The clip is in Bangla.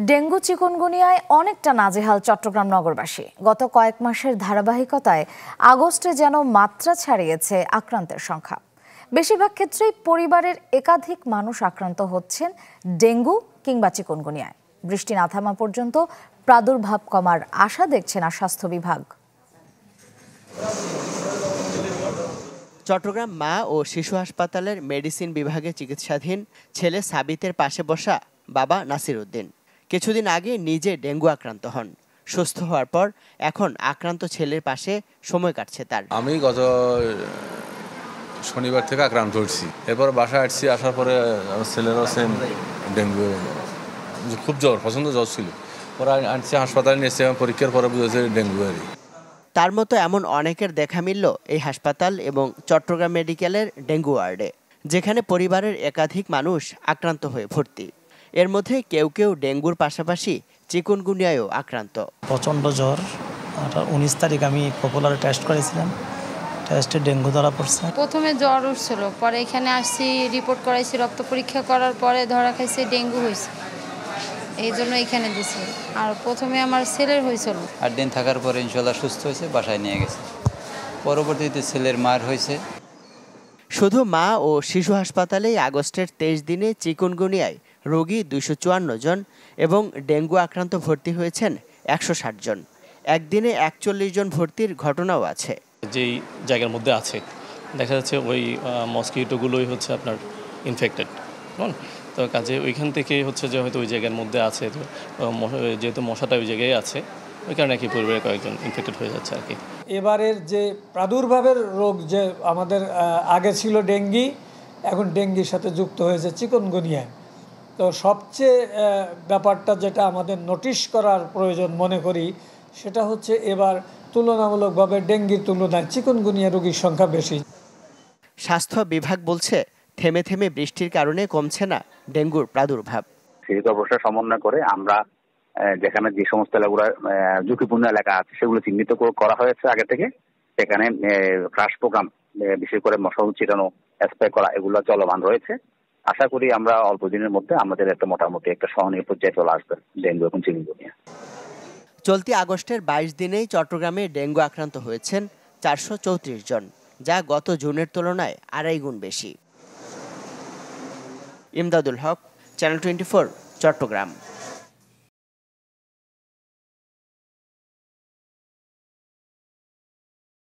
ডেঙ্গু চিকুনগুনিয়ায় অনেকটা নাজেহাল চট্টগ্রাম নগরবাসী। গত কয়েক মাসের ধারাবাহিকতায় আগস্টে যেন মাত্রা ছাড়িয়েছে আক্রান্তের সংখ্যা। বেশিরভাগ ক্ষেত্রেই পরিবারের একাধিক মানুষ আক্রান্ত হচ্ছেন ডেঙ্গু কিংবা চিকুনগুনিয়ায়। বৃষ্টি না থামা পর্যন্ত প্রাদুর্ভাব কমার আশা দেখছে না স্বাস্থ্য বিভাগ। চট্টগ্রাম মা ও শিশু হাসপাতালের মেডিসিন বিভাগে চিকিৎসাধীন ছেলে সাবিতের পাশে বসা বাবা নাসির উদ্দিন কিছুদিন আগে নিজে ডেঙ্গু আক্রান্ত হন। সুস্থ হওয়ার পর এখন আক্রান্ত ছেলের পাশে সময় কাটছে তার। আমি গত শনিবার থেকে আক্রান্ত হচ্ছি, এরপর বাসায় আসছি, আসার পরে আমার ছেলেরও সেম ডেঙ্গু, খুব জ্বর, প্রচণ্ড জ্বর ছিল। ওরা আনছে হাসপাতালে নিয়েছে, পরীক্ষার পরে বুঝেছে ডেঙ্গু। তার মতো এমন অনেকের দেখা মিলল এই হাসপাতাল এবং চট্টগ্রাম মেডিকেলের ডেঙ্গু ওয়ার্ডে, যেখানে পরিবারের একাধিক মানুষ আক্রান্ত হয়ে ভর্তি। এর মধ্যে কেউ কেউ ডেঙ্গুর পাশাপাশি চিকুনগুনিয়ায়ও আক্রান্ত। প্রচণ্ড জ্বর, 19 তারিখ আমি পপুলার টেস্ট করেছিলাম, টেস্টে ডেঙ্গু ধরা পড়ছে। প্রথমে জ্বর উঠছিল, পরে এখানে আসছি, রিপোর্ট করাইছি, রক্ত পরীক্ষা করার পরে ধরা খাইছে ডেঙ্গু হয়েছে, এই জন্য এখানে দিছি। আর প্রথমে আমার ছেলের হয়েছিল, 8 দিন থাকার পরে ইনশাল্লাহ সুস্থ হয়েছে, বাসায় নিয়ে গেছে। পরবর্তীতে ছেলের মার হয়েছে। শুধু মা ও শিশু হাসপাতালেই আগস্টের 23 দিনে চিকুনগুনিয়ায় রোগী 254 জন এবং ডেঙ্গু আক্রান্ত ভর্তি হয়েছেন 160 জন। একদিনে 41 জন ভর্তির ঘটনাও আছে। যেই জায়গার মধ্যে আছে দেখা যাচ্ছে ওই মসকিটোগুলোই হচ্ছে আপনার ইনফেক্টেড, তো কাজে ওইখান থেকে হচ্ছে যে হয়তো ওই জায়গার মধ্যে আছে, যেহেতু মশাটা ওই জায়গায় আছে, ওই কারণে কি পরিবারের কয়েকজন ইনফেক্টেড হয়ে যাচ্ছে আর কি। এবারের যে প্রাদুর্ভাবের রোগ যে আমাদের আগে ছিল ডেঙ্গি, এখন ডেঙ্গির সাথে যুক্ত হয়েছে চিকুনগুনিয়া। তো সবচেয়ে ব্যাপারটা যেটা আমাদের নোটিশ করার প্রয়োজন মনে করি, সেটা হচ্ছে এবার তুলনামূলকভাবে ডেঙ্গির তুলনায় চিকুনগুনিয়া রোগীর সংখ্যা বেশি। স্বাস্থ্য বিভাগ বলছে থেমে থেমে বৃষ্টির কারণে কমছে না ডেঙ্গুর প্রাদুর্ভাব। সিটি কর্পোরেশন সমন্বয় করে আমরা যেখানে যে সমস্ত এলাকাগুলো ঝুঁকিপূর্ণ এলাকা আছে সেগুলো চিহ্নিত করা হয়েছে আগে থেকে। সেখানে ফ্লাশ প্রোগ্রাম, বিশেষ করে মশা ছিটানো, স্প্রে করা, এগুলো চলমান রয়েছে। আশা করি আমরা অল্প দিনের মধ্যে আমাদের একটা মোটামুটি একটা সহনীয় পর্যায়ে চলে আসবে ডেঙ্গু এবং চিকুনগুনিয়া। চলতি আগস্টের 22 দিনেই চট্টগ্রামে ডেঙ্গু আক্রান্ত হয়েছেন 434 জন, যা গত জুনের তুলনায় 2.5 গুণ বেশি। ইমদাদুল হক, চ্যানেল 24, চট্টগ্রাম।